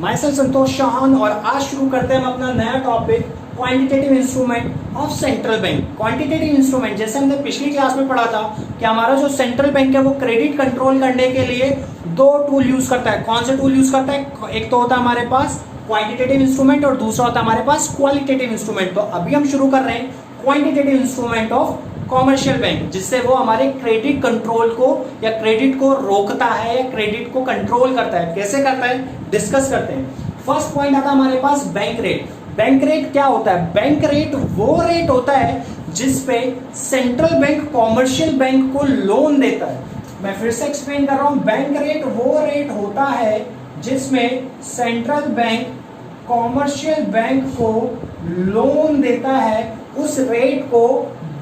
My self Santosh Chauhan और आज शुरू करते हैं हम अपना नया topic quantitative instrument of central bank. Quantitative instrument जैसे हमने पिछली क्लास में पढ़ा था कि हमारा जो सेंट्रल बैंक है वो क्रेडिट कंट्रोल करने के लिए दो टूल यूज करता है। कौन से टूल यूज करता है? एक तो होता है हमारे पास क्वांटिटेटिव इंस्ट्रूमेंट और दूसरा होता है हमारे पास क्वालिटेटिव इंस्ट्रूमेंट। तो अभी हम शुरू कर रहे हैं quantitative instrument of commercial bank, जिससे वो हमारे क्रेडिट कंट्रोल को या क्रेडिट को रोकता है या क्रेडिट को कंट्रोल करता है। कैसे करता है डिस्कस करते हैं। फर्स्ट पॉइंट आता है हमारे पास बैंक रेट। बैंक रेट क्या होता है? बैंक रेट वो रेट होता है जिसपे सेंट्रल बैंक कॉमर्शियल बैंक को लोन देता है। मैं फिर से एक्सप्लेन कर रहा हूं, बैंक रेट वो रेट होता है जिसमें सेंट्रल बैंक कॉमर्शियल बैंक को लोन देता है। उस रेट को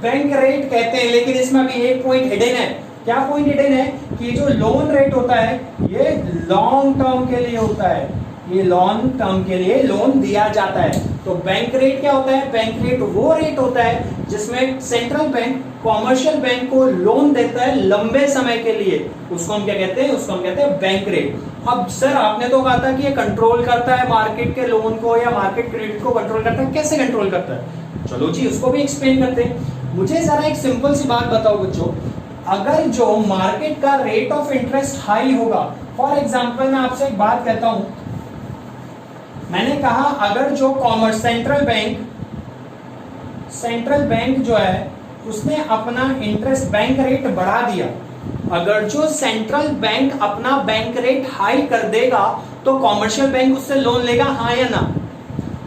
बैंक रेट कहते हैं। लेकिन इसमें अभी एक पॉइंट हिडन है। क्या पॉइंट हिडन है? कि जो लोन रेट होता है ये लॉन्ग टर्म के लिए होता है। ये लॉन्ग टर्म के लिए लोन दिया जाता है। तो बैंक रेट क्या होता है? बैंक रेट वो रेट होता है जिसमें सेंट्रल बैंक कॉमर्शियल बैंक को लोन देता है लंबे समय के लिए। उसको हम क्या कहते हैं? उसको हम कहते हैं बैंक रेट। अब सर आपने तो कहा था कि ये कंट्रोल करता है मार्केट के लोन को या मार्केट क्रेडिट को कंट्रोल करता है। कैसे कंट्रोल करता है? चलो जी उसको भी एक्सप्लेन करते हैं। मुझे जरा एक सिंपल सी बात बताओ बच्चों, अगर जो मार्केट का रेट ऑफ इंटरेस्ट हाई होगा, फॉर एग्जांपल मैं आपसे एक बात कहता हूं, मैंने कहा अगर जो कॉमर्स सेंट्रल बैंक जो है उसने अपना इंटरेस्ट बैंक रेट बढ़ा दिया, अगर जो सेंट्रल बैंक अपना बैंक रेट हाई कर देगा तो कॉमर्शियल बैंक उससे लोन लेगा, हाँ या ना?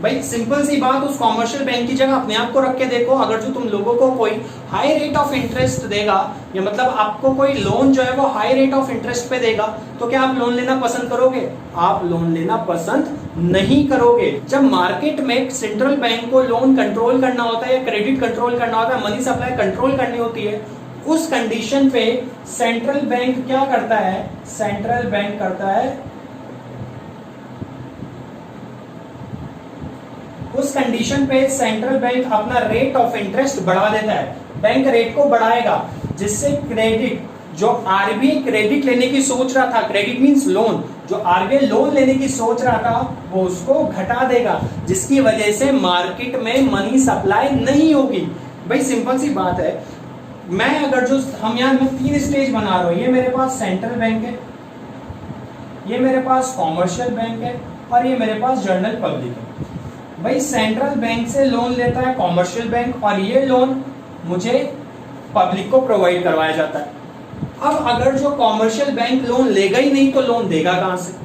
भाई सिंपल सी बात, उस कॉमर्शियल बैंक की जगह अपने आप को रख के देखो। अगर जो तुम लोगों को कोई हाई रेट ऑफ इंटरेस्ट देगा या मतलब आपको कोई लोन जो है वो हाई रेट ऑफ इंटरेस्ट पे देगा तो क्या आप लोन लेना पसंद करोगे? आप लोन लेना पसंद नहीं करोगे। जब मार्केट में सेंट्रल बैंक को लोन कंट्रोल करना होता है या क्रेडिट कंट्रोल करना होता है, मनी सप्लाई कंट्रोल करनी होती है, उस कंडीशन पे सेंट्रल बैंक क्या करता है? सेंट्रल बैंक करता है, उस कंडीशन पे सेंट्रल बैंक अपना रेट ऑफ इंटरेस्ट बढ़ा देता है। बैंक रेट को बढ़ाएगा जिससे क्रेडिट, जो आरबीआई क्रेडिट लेने की सोच रहा था, क्रेडिट मींस लोन, जो आरबीआई लोन लेने की सोच रहा था वो उसको घटा देगा, जिसकी वजह से मार्केट में मनी सप्लाई नहीं होगी। भाई सिंपल सी बात है, मैं अगर जो हम यहाँ में तीन स्टेज बना रहा हूं, ये मेरे पास सेंट्रल बैंक है, ये मेरे पास कॉमर्शियल बैंक है और ये मेरे पास जनरल पब्लिक है। भाई सेंट्रल बैंक से लोन लेता है कॉमर्शियल बैंक और ये लोन मुझे पब्लिक को प्रोवाइड करवाया जाता है। अब अगर जो कॉमर्शियल बैंक लोन लेगा ही नहीं तो लोन देगा कहां से?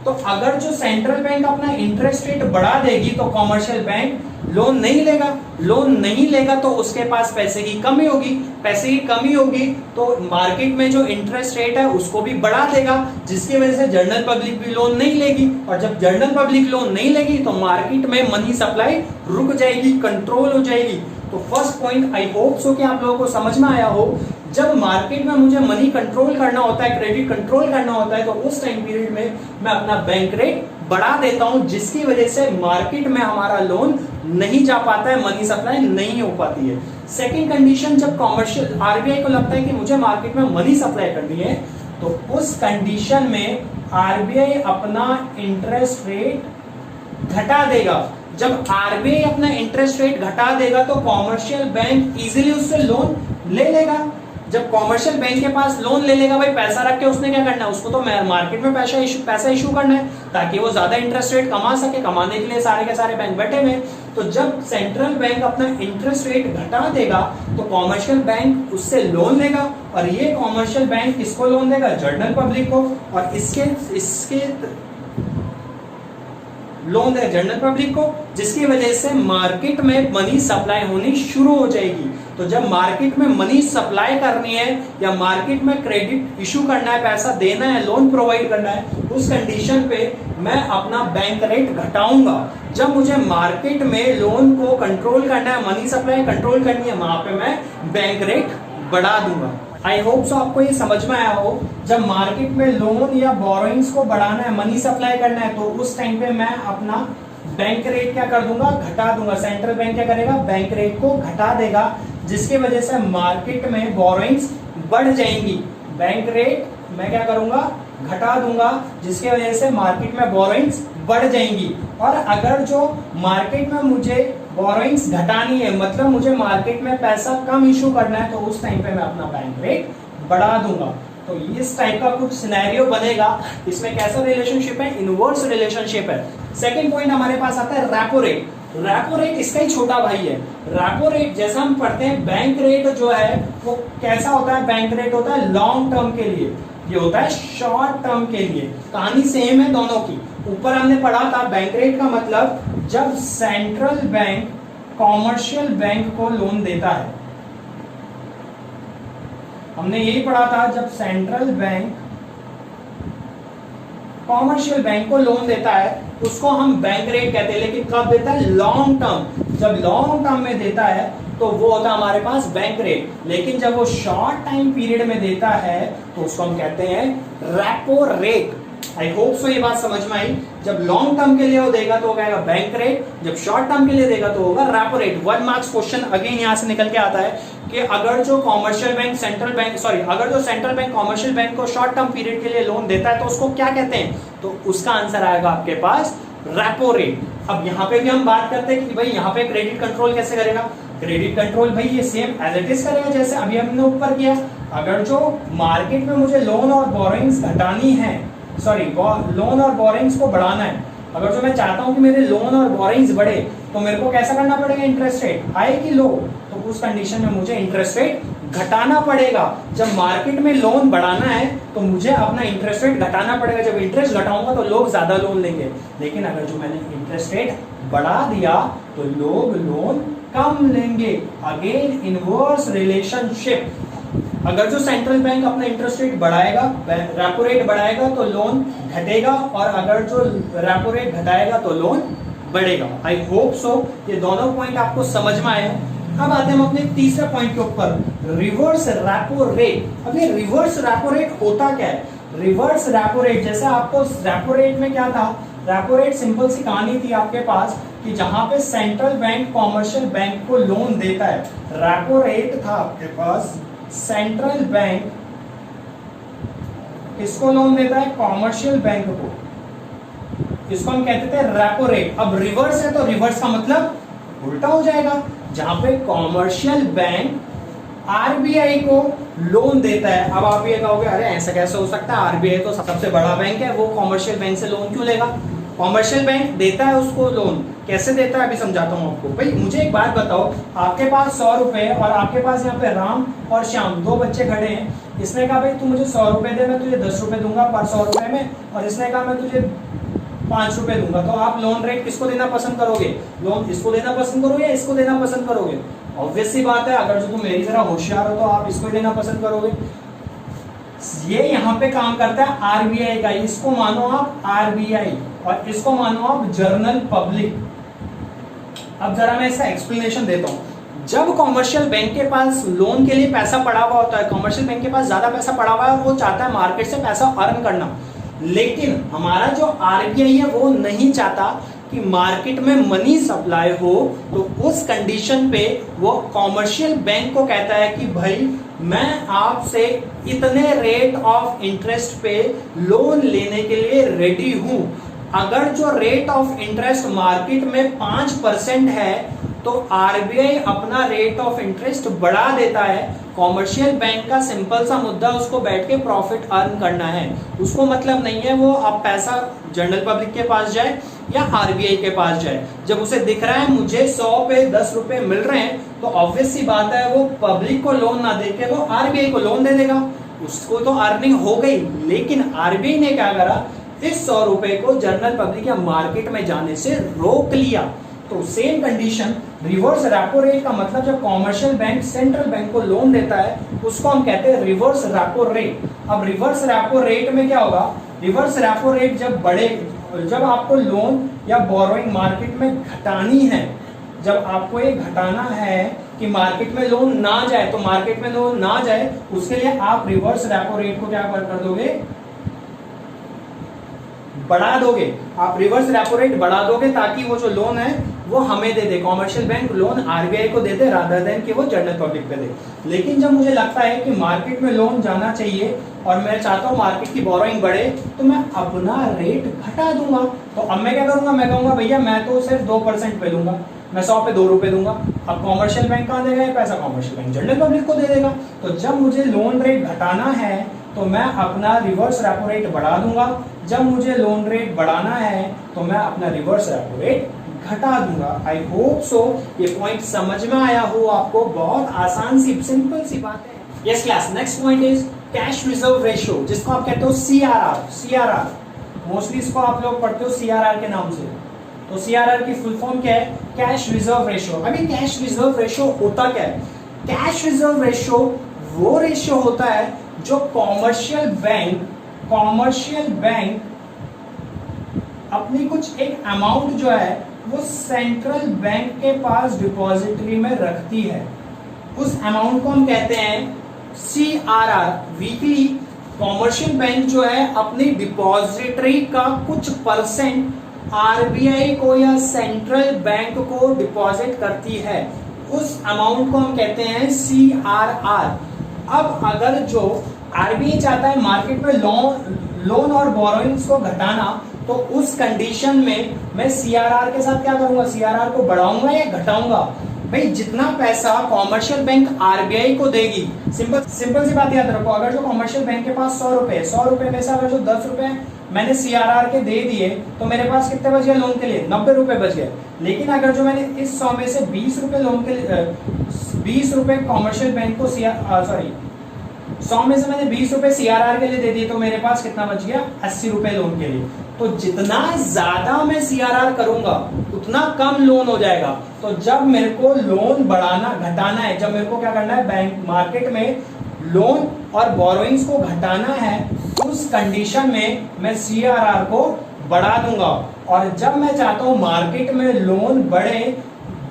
तो अगर जो सेंट्रल बैंक अपना इंटरेस्ट रेट बढ़ा देगी तो कॉमर्शियल बैंक लोन नहीं लेगा। लोन नहीं लेगा तो उसके पास पैसे की कमी होगी। पैसे की कमी होगी तो मार्केट में जो इंटरेस्ट रेट है उसको भी बढ़ा देगा, जिसकी वजह से जनरल पब्लिक भी लोन नहीं लेगी। और जब जनरल पब्लिक लोन नहीं लेगी तो मार्केट में मनी सप्लाई रुक जाएगी, कंट्रोल हो जाएगी। तो first point I hope so कि आप लोगों को समझ में आया हो। जब मार्केट में मुझे मनी कंट्रोल करना होता है, क्रेडिट कंट्रोल करना होता है, तो उस टाइम पीरियड में मैं अपना बैंक रेट बढ़ा देता हूं, जिसकी वजह से मार्केट में हमारा लोन नहीं जा पाता है, मनी सप्लाई नहीं हो पाती है। सेकंड कंडीशन, जब कॉमर्शियल आरबीआई को लगता है कि मुझे मार्केट में मनी सप्लाई करनी है तो उस कंडीशन में आरबीआई अपना इंटरेस्ट रेट घटा देगा। जब आरबीआई अपना इंटरेस्ट रेट घटा देगा तो कॉमर्शियल बैंक इजीली उससे लोन ले लेगा। जब कॉमर्शियल बैंक के पास लोन ले लेगा, भाई पैसा रख के उसने क्या करना है? उसको तो मार्केट में पैसा इशू करना है ताकि वो ज्यादा इंटरेस्ट रेट कमा सके। कमाने के लिए सारे के सारे बैंक बैठे हुए। तो जब सेंट्रल बैंक अपना इंटरेस्ट रेट घटा देगा तो कॉमर्शियल बैंक उससे लोन लेगा और ये कॉमर्शियल बैंक किसको लोन देगा? जनरल पब्लिक को। और इसके लोन देगा जनरल पब्लिक को, जिसकी वजह से मार्केट में मनी सप्लाई होनी शुरू हो जाएगी। तो जब मार्केट में मनी सप्लाई करनी है या मार्केट में क्रेडिट इशू करना है, पैसा देना है, लोन प्रोवाइड करना है, उस कंडीशन पे मैं अपना बैंक रेट घटाऊंगा। जब मुझे मार्केट में लोन को कंट्रोल करना है, मनी सप्लाई कंट्रोल करनी है, वहां पे मैं बैंक रेट बढ़ा दूंगा। आई होप सो आपको ये समझ में आया हो। जब मार्केट में लोन या बोरोइंग्स को बढ़ाना है, मनी सप्लाई करना है, तो उस टाइम पे मैं अपना बैंक रेट क्या कर दूंगा? घटा दूंगा। सेंट्रल बैंक क्या करेगा? बैंक रेट को घटा देगा, जिसकी वजह से मार्केट में बोरोइंग्स बढ़ जाएंगी। बैंक रेट मैं क्या करूंगा? घटा दूंगा, जिसकी वजह से मार्केट में बोरोइंग्स बढ़ जाएंगी। और अगर जो मार्केट में मुझे बोरोइंग्स घटानी है, मतलब मुझे मार्केट में पैसा कम इशू करना है, तो उस टाइम पे मैं अपना बैंक रेट बढ़ा दूंगा। तो इस टाइप का कुछ सिनेरियो बनेगा। इसमें कैसा रिलेशनशिप है? इनवर्स रिलेशनशिप है। सेकंड पॉइंट हमारे पास आता है रेपो रेट। रेपो रेट इसका ही छोटा भाई है। रेपो रेट जैसा हम पढ़ते हैं, बैंक रेट जो है वो कैसा होता है? बैंक रेट होता है लॉन्ग टर्म के लिए, ये होता है शॉर्ट टर्म के लिए। कहानी सेम है दोनों की। ऊपर हमने पढ़ा था बैंक रेट का मतलब जब सेंट्रल बैंक कॉमर्शियल बैंक को लोन देता है, हमने यही पढ़ा था, जब सेंट्रल बैंक कॉमर्शियल बैंक को लोन देता है उसको हम बैंक रेट कहते हैं। लेकिन कब देता है? Long term. जब लॉन्ग टर्म में देता है तो वो होता है हमारे पास बैंक रेट। लेकिन जब वो शॉर्ट टाइम पीरियड में देता है तो उसको हम कहते हैं repo rate. I hope so ये बात समझ में आई। जब लॉन्ग टर्म के लिए वो देगा तो वो कहेगा बैंक रेट, जब शॉर्ट टर्म के लिए देगा तो होगा repo rate. 1 marks question again यहां से निकल के आता है कि अगर जो कॉमर्शियल बैंक अगर जो सेंट्रल बैंक कॉमर्शियल बैंक को शॉर्ट टर्म पीरियड के लिए लोन देता है तो उसको क्या कहते हैं? तो उसका आंसर आएगा आपके पास रेपो रेट। अब यहाँ पे भी हम बात करते हैं कि भाई यहाँ पे क्रेडिट कंट्रोल कैसे करेगा? क्रेडिट कंट्रोल भाई ये सेम एज इट इज करेगा जैसे अभी हमने ऊपर किया। अगर जो मार्केट में मुझे लोन और बोरोइंग्स घटानी है, लोन और बोरोइंग्स को बढ़ाना है, अगर जो मैं चाहता हूं कि मेरे लोन और बोरोइंग्स बढ़े तो मेरे को कैसा करना पड़ेगा? इंटरेस्ट रेट हाई कि लो? तो उस कंडीशन में मुझे इंटरेस्ट रेट घटाना पड़ेगा। जब मार्केट में लोन बढ़ाना है तो मुझे अपना इंटरेस्ट रेट घटाना पड़ेगा। जब इंटरेस्ट घटाऊंगा तो लोग ज्यादा लोन लेंगे। लेकिन अगर जो मैंने इंटरेस्ट रेट बढ़ा दिया तो लोग लोन कम लेंगे। Again inverse relationship. अगर जो सेंट्रल बैंक अपना इंटरेस्ट रेट बढ़ाएगा, रेपो रेट बढ़ाएगा तो लोन घटेगा, और अगर जो रेपो रेट घटाएगा तो लोन बढ़ेगा। आई होप सो ये दोनों पॉइंट आपको समझ में आए। अब आते हैं हम अपने तीसरे पॉइंट के ऊपर, रिवर्स रेपो रेट। अब ये रिवर्स रेपो रेट होता क्या है? रिवर्स रेपो रेट, जैसे आपको रेपो रेट में क्या था? रेपो रेट सिंपल सी कहानी थी आपके पास कि जहां पे सेंट्रल बैंक कॉमर्शियल बैंक को लोन देता है, रेपो रेट था आपके पास। सेंट्रल बैंक किसको लोन देता है? कॉमर्शियल बैंक को। इसको हम कहते थे रेपो रेट। अब रिवर्स है तो रिवर्स का मतलब उल्टा हो जाएगा। जहां पे कॉमर्शियल बैंक आरबीआई को लोन देता है। अब आप ये कहोगे अरे ऐसा कैसे हो सकता है? आरबीआई तो सबसे बड़ा बैंक है, वो कॉमर्शियल बैंक से लोन क्यों लेगा? कॉमर्शियल बैंक देता है उसको लोन। कैसे देता है अभी समझाता हूं आपको। भाई मुझे एक बात बताओ, आपके पास 100 रुपए और आपके पास यहाँ पे राम और श्याम दो बच्चे खड़े हैं। इसने कहा भाई तू मुझे 100 रुपए दे, मैं तुझे 10 रुपए दूंगा पर 100 रुपए में, और इसने कहा मैं तुझे 5 रुपए दूंगा। तो आप लोन रेट किसको देना पसंद करोगे? लोन इसको देना पसंद करोगे या इसको देना पसंद करोगे? ऑब्वियस सी बात है, अगर जो तुम मेरी तरह होशियार हो तो आप इसको लेना पसंद करोगे। ये यहाँ पे काम करता है आरबीआई का। इसको मानो आप आरबीआई और इसको मानो आप जनरल पब्लिक। अब जरा मैं इसका एक्सप्लेनेशन देता हूं। जब कॉमर्शियल बैंक के पास लोन के लिए पैसा पड़ा हुआ होता है, कॉमर्शियल बैंक के पास ज्यादा पैसा पड़ा हुआ है, वो चाहता है मार्केट से पैसा अर्न करना। लेकिन हमारा जो आरबीआई है वो नहीं चाहता कि मार्केट में मनी सप्लाई हो। तो उस कंडीशन पे वो कॉमर्शियल बैंक को कहता है कि भाई मैं आपसे इतने रेट ऑफ इंटरेस्ट पे लोन लेने के लिए रेडी हूं। अगर जो रेट ऑफ इंटरेस्ट मार्केट में 5% है तो आरबीआई अपना रेट ऑफ इंटरेस्ट बढ़ा देता है। कॉमर्शियल बैंक का सिंपल सा मुद्दा उसको बैठ के प्रॉफिट अर्न करना है। उसको मतलब नहीं है वो अब पैसा जनरल पब्लिक के पास जाए या आरबीआई के पास जाए। जब उसे दिख रहा है मुझे 100 पे 10 रुपए मिल रहे हैं तो ऑब्वियस सी बात है वो पब्लिक को लोन ना देके वो आरबीआई को लोन दे देगा। उसको तो अर्निंग हो गई। लेकिन आरबीआई ने क्या करा, इस 100 रुपए को जनरल पब्लिक या मार्केट में जाने से रोक लिया। तो same condition reverse repo rate का मतलब जब कॉमर्शियल बैंक सेंट्रल बैंक को लोन देता है उसको हम कहते हैं रिवर्स रेपो रेट। अब रिवर्स रेपो रेट में क्या होगा? रिवर्स रेपो रेट जब आपको लोन या बोरोइंग मार्केट में घटानी है, जब आपको ये घटाना है कि मार्केट में लोन ना जाए, तो मार्केट में लोन ना जाए उसके लिए आप रिवर्स रेपो रेट को क्या कर दोगे? बढ़ा दोगे। आप रिवर्स रेपो रेट बढ़ा दोगे ताकि वो जो लोन है वो हमें दे दे, कॉमर्शियल बैंक लोन आरबीआई को दे दे रादर देन कि वो जनरल पब्लिक पे दे। लेकिन जब मुझे लगता है कि मार्केट में लोन जाना चाहिए और मैं चाहता हूँ मार्केट की बोरोइंग बढ़े, तो मैं अपना रेट घटा दूंगा। तो अब मैं क्या करूंगा, मैं कहूंगा भैया मैं तो सिर्फ 2% पे दूंगा, मैं 100 पे 2 रुपए दूंगा। अब कॉमर्शियल बैंक कहाँ देगा ये पैसा, कॉमर्शियल बैंक जनरल पब्लिक को दे देगा। तो जब मुझे लोन रेट घटाना है तो मैं अपना रिवर्स रेपो रेट बढ़ा दूंगा, जब मुझे लोन रेट बढ़ाना है तो मैं अपना रिवर्स रेपो रेट घटा दूंगा। आई होप सो ये पॉइंट समझ में आया हो आपको, बहुत आसान सी सिंपल सी बात है। Yes class, next point is cash reserve ratio, जिसको आप कहते हो सीआरआर। सीआरआर मोस्टली इसको आप लोग पढ़ते हो सीआरआर के नाम से। तो सीआरआर की फुल फॉर्म क्या है, कैश रिजर्व रेशियो। अभी कैश रिजर्व रेशियो होता क्या है, कैश रिजर्व रेशियो वो रेशियो होता है जो कॉमर्शियल बैंक अपनी कुछ एक अमाउंट जो है वो सेंट्रल बैंक के पास डिपॉजिटरी में रखती है। उस अमाउंट को हम कहते हैं सीआरआर। वीकली कॉमर्शियल बैंक जो है अपनी डिपॉजिटरी का कुछ परसेंट आरबीआई को या सेंट्रल बैंक को डिपॉजिट करती है, उस अमाउंट को हम कहते हैं सीआरआर। अब अगर जो आरबीआई चाहता है मार्केट में लोन और बोरोइंग्स को घटाना, तो उस कंडीशन में मैं सीआरआर के साथ क्या करूंगा, सीआरआर को बढ़ाऊंगा या घटाऊंगा। भाई जितना पैसा कॉमर्शियल बैंक आरबीआई को देगी, सिंपल सी बात याद रखो, अगर जो कॉमर्शियल बैंक के पास 100 रुपए, 100 रुपए में से अगर जो 10 रुपए मैंने सीआरआर के दे दिए, तो मेरे पास कितने बच गए लोन के लिए, 90 रुपए बच गए। लेकिन अगर जो मैंने इस 100 में से 20 रुपए लोन के लिए 20 रुपए कॉमर्शियल बैंक को 100 में से मैंने 20 रुपए सीआरआर के लिए दे दिए, तो मेरे पास कितना बच गया, 80 रुपए लोन के लिए। तो जितना ज्यादा मैं सीआरआर करूंगा उतना कम लोन हो जाएगा। तो जब मेरे को लोन बढ़ाना घटाना है, जब मेरे को क्या करना है, बैंक मार्केट में लोन और बोरोइंग्स को घटाना है, उस कंडीशन में मैं सीआरआर को बढ़ा दूंगा। और जब मैं चाहता हूं मार्केट में लोन बढ़े,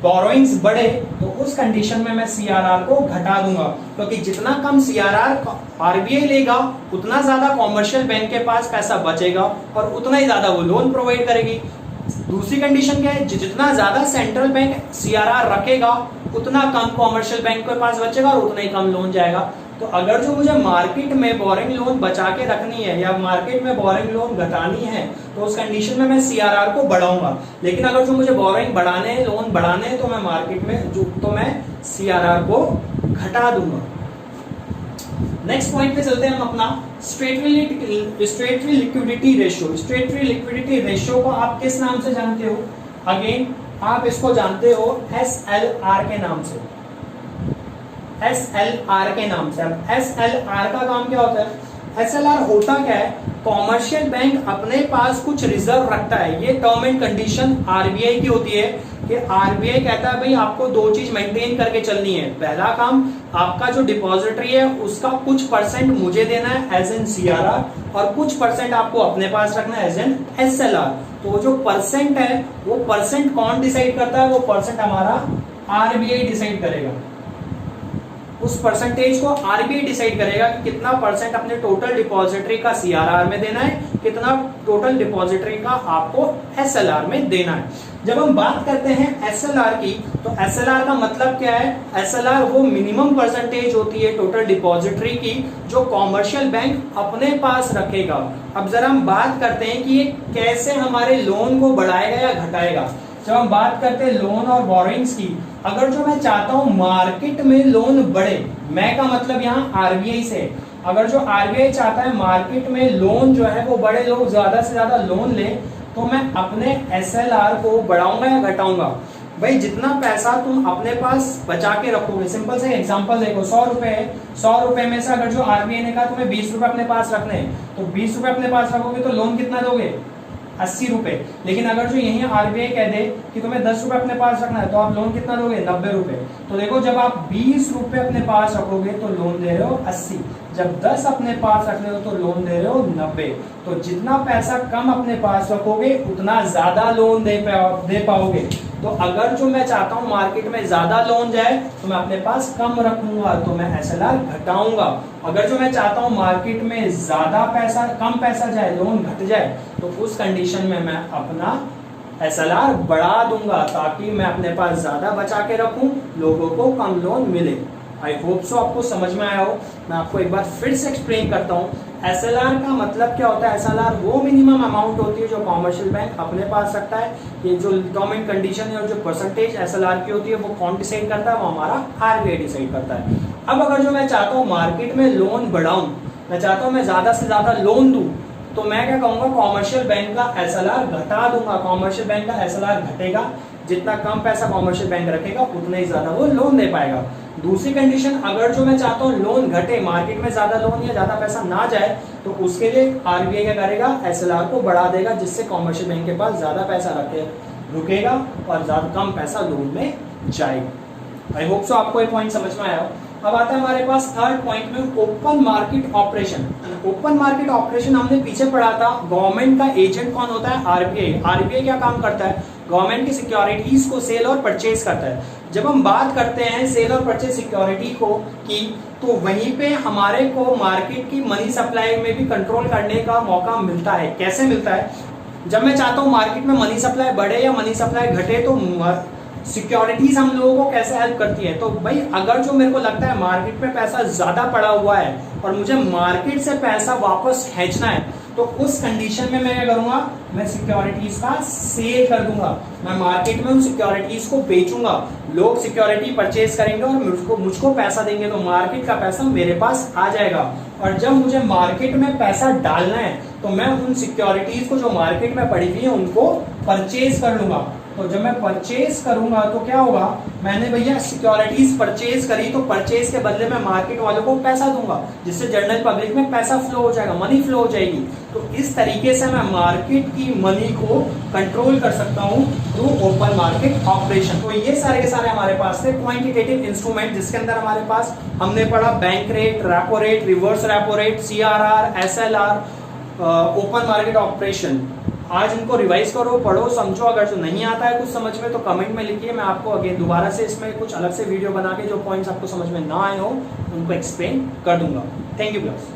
बोरोइंग्स बढ़े, तो उस कंडीशन में मैं सीआरआर को घटा दूंगा। क्योंकि जितना कम सीआरआर आरबीआई लेगा उतना ज्यादा कॉमर्शियल बैंक के पास पैसा बचेगा और उतना ही ज्यादा वो लोन प्रोवाइड करेगी। दूसरी कंडीशन क्या है, जितना ज्यादा सेंट्रल बैंक सीआरआर रखेगा उतना कम कॉमर्शियल बैंक के पास बचेगा और उतना ही कम लोन जाएगा। तो अगर जो मुझे मार्केट में बोरिंग लोन बचा के रखनी है या मार्केट में बोरिंग लोन घटानी है, तो उस कंडीशन में मैं सीआरआर को बढ़ाऊंगा। लेकिन अगर जो मुझे बोरिंग बढ़ाने हैं, लोन बढ़ाने हैं, तो मैं मार्केट में तो मैं सीआरआर को घटा दूंगा। नेक्स्ट पॉइंट पे चलते हैं हम अपना स्ट्रेटरी लिक्विडिटी रेशियो। स्ट्रेटरी लिक्विडिटी रेशियो को आप किस नाम से जानते हो, अगेन आप इसको जानते हो एसएलआर के नाम से। एसएलआर के नाम से। अब एसएलआर का काम क्या होता है, एसएलआर होता क्या है, कॉमर्शियल बैंक अपने पास कुछ रिजर्व रखता है। ये टर्म एंड कंडीशन आरबीआई की होती है कि आरबीआई कहता है भाई आपको दो चीज मेंटेन करके चलनी है। पहला काम, आपका जो डिपॉजिटरी है उसका कुछ परसेंट मुझे देना है एज एन सीआरआर, और कुछ परसेंट आपको अपने पास रखना है एज एन एसएलआर। तो जो परसेंट है वो परसेंट कौन डिसाइड करता है, वो परसेंट हमारा आरबीआई डिसाइड करेगा। उस परसेंटेज को आरबीआई डिसाइड करेगा कि कितना परसेंट अपने टोटल डिपॉजिटरी का सीआरआर में देना है, कितना टोटल डिपॉजिटरी का आपको एसएलआर में देना है। जब हम बात करते हैं एसएलआर की, तो एसएलआर का मतलब क्या है, एसएलआर वो मिनिमम परसेंटेज होती है टोटल डिपॉजिटरी की जो कॉमर्शियल बैंक अपने पास रखेगा। अब जरा हम बात करते हैं कि ये कैसे हमारे लोन को बढ़ाएगा या घटाएगा। जब हम बात करते हैं लोन और बोरोइंग्स की, अगर जो मैं चाहता हूं मार्केट में लोन बढ़े, मैं का मतलब यहाँ आरबीआई से, अगर जो आरबीआई चाहता है मार्केट में लोन जो है वो बड़े, लोग ज्यादा से ज्यादा लोन ले, तो मैं अपने एसएलआर को बढ़ाऊंगा या घटाऊंगा। भाई जितना पैसा तुम अपने पास बचा के रखोगे, सिंपल से एग्जांपल देखो, 100 रुपए है, 100 रुपए में से अगर जो आरबीआई ने कहा तुम्हें 20 रुपए अपने पास रखने हैं, तो 20 रुपए अपने पास रखोगे तो लोन कितना दोगे, 80 रुपए। लेकिन अगर जो यही आरबीआई कह दे कि तुम्हें 10 रुपए अपने पास रखना है, तो आप लोन कितना दोगे, 90 रुपए। तो देखो जब आप 20 रुपए अपने पास रखोगे तो लोन दे रहे हो 80, जब 10 अपने पास रख रहे हो तो लोन दे रहे हो 90। तो जितना पैसा कम अपने पास रखोगे उतना ज्यादा लोन दे पाओगे। तो अगर जो मैं चाहता हूं मार्केट में ज्यादा लोन जाए, तो मैं अपने पास कम रखूंगा, तो मैं एसएलआर घटाऊंगा। अगर जो मैं चाहता हूं मार्केट में ज्यादा पैसा, कम पैसा जाए, लोन घट जाए, तो उस कंडीशन में मैं अपना SLR बढ़ा दूंगा ताकि मैं अपने पास ज्यादा बचा के रखूं, लोगों को कम लोन मिले। आई होप सो आपको समझ में आया हो। मैं आपको एक बार फिर से एक्सप्लेन करता हूँ। SLR का मतलब क्या होता है? SLR वो मिनिमम अमाउंट होती है जो कॉमर्शियल बैंक अपने पास रखता है। ये जो टर्म एंड कंडीशन है और जो परसेंटेज SLR की होती है वो कौन डिसाइड करता है? वो हमारा RBI डिसाइड करता है। अब अगर जो मैं चाहता हूँ मार्केट में लोन बढ़ाऊं, मैं चाहता हूँ मैं ज्यादा से ज्यादा लोन दूं, तो मैं क्या कहूंगा? कॉमर्शियल बैंक का SLR घटा दूंगा। कॉमर्शियल बैंक का SLR घटेगा, जितना कम पैसा कॉमर्शियल बैंक रखेगा उतना ही ज्यादा वो लोन दे पाएगा। दूसरी कंडीशन, अगर जो मैं चाहता हूँ लोन घटे, मार्केट में ज्यादा लोन या ज्यादा पैसा ना जाए, तो उसके लिए RBI क्या करेगा? SLR को बढ़ा देगा, जिससे कॉमर्शियल बैंक के पास ज्यादा पैसा रुकेगा और ज्यादा कम पैसा लोन में जाएगा। आई होप सो आपको ये पॉइंट समझ में आया हो। अब आता है हमारे पास थर्ड पॉइंट में, open market operation. Open market operation हमने पीछे पढ़ा था। गवर्नमेंट का एजेंट कौन होता है? RBI। RBI क्या काम करता है? गवर्नमेंट की सिक्योरिटीज को सेल और परचेज करता है। जब हम बात करते हैं सेल और परचेज सिक्योरिटी की, तो वहीं पे हमारे को मार्केट की मनी सप्लाई में भी कंट्रोल करने का मौका मिलता है। कैसे मिलता है? जब मैं चाहता हूँ मार्केट में मनी सप्लाई बढ़े या मनी सप्लाई घटे, तो सिक्योरिटीज हम लोगों को कैसे हेल्प करती है? तो भाई अगर जो मेरे को लगता है मार्केट में पैसा ज्यादा पड़ा हुआ है और मुझे मार्केट से पैसा वापस खींचना है, तो उस कंडीशन में मैं क्या करूंगा? मैं सिक्योरिटीज का सेल कर दूंगा। मैं मार्केट में उन सिक्योरिटीज को बेचूंगा, लोग सिक्योरिटी परचेज करेंगे और मुझको पैसा देंगे, तो मार्केट का पैसा मेरे पास आ जाएगा। और जब मुझे मार्केट में पैसा डालना है, तो मैं उन सिक्योरिटीज को जो मार्केट में पड़ी हुई है उनको परचेज कर लूंगा। तो जब मैं परचेज करूंगा तो क्या होगा? मैंने भैया सिक्योरिटीज परचेज करी, तो परचेज के बदले में मार्केट वालों को पैसा दूंगा, जिससे जनरल पब्लिक में पैसा फ्लो हो जाएगा, मनी फ्लो हो जाएगी। तो इस तरीके से मैं मार्केट की मनी को कंट्रोल कर सकता हूं थ्रू ओपन मार्केट ऑपरेशन। तो ये सारे के सारे हमारे पास थे क्वांटिटेटिव इंस्ट्रूमेंट, जिसके अंदर हमारे पास हमने पढ़ा bank rate, repo rate, reverse repo rate, CRR, SLR, open market operation. आज इनको रिवाइज करो, पढ़ो, समझो। अगर जो नहीं आता है कुछ समझ में तो कमेंट में लिखिए, मैं आपको अगेन दोबारा से इसमें कुछ अलग से वीडियो बना के जो पॉइंट्स आपको समझ में ना आए हो उनको एक्सप्लेन कर दूंगा। Thank you class.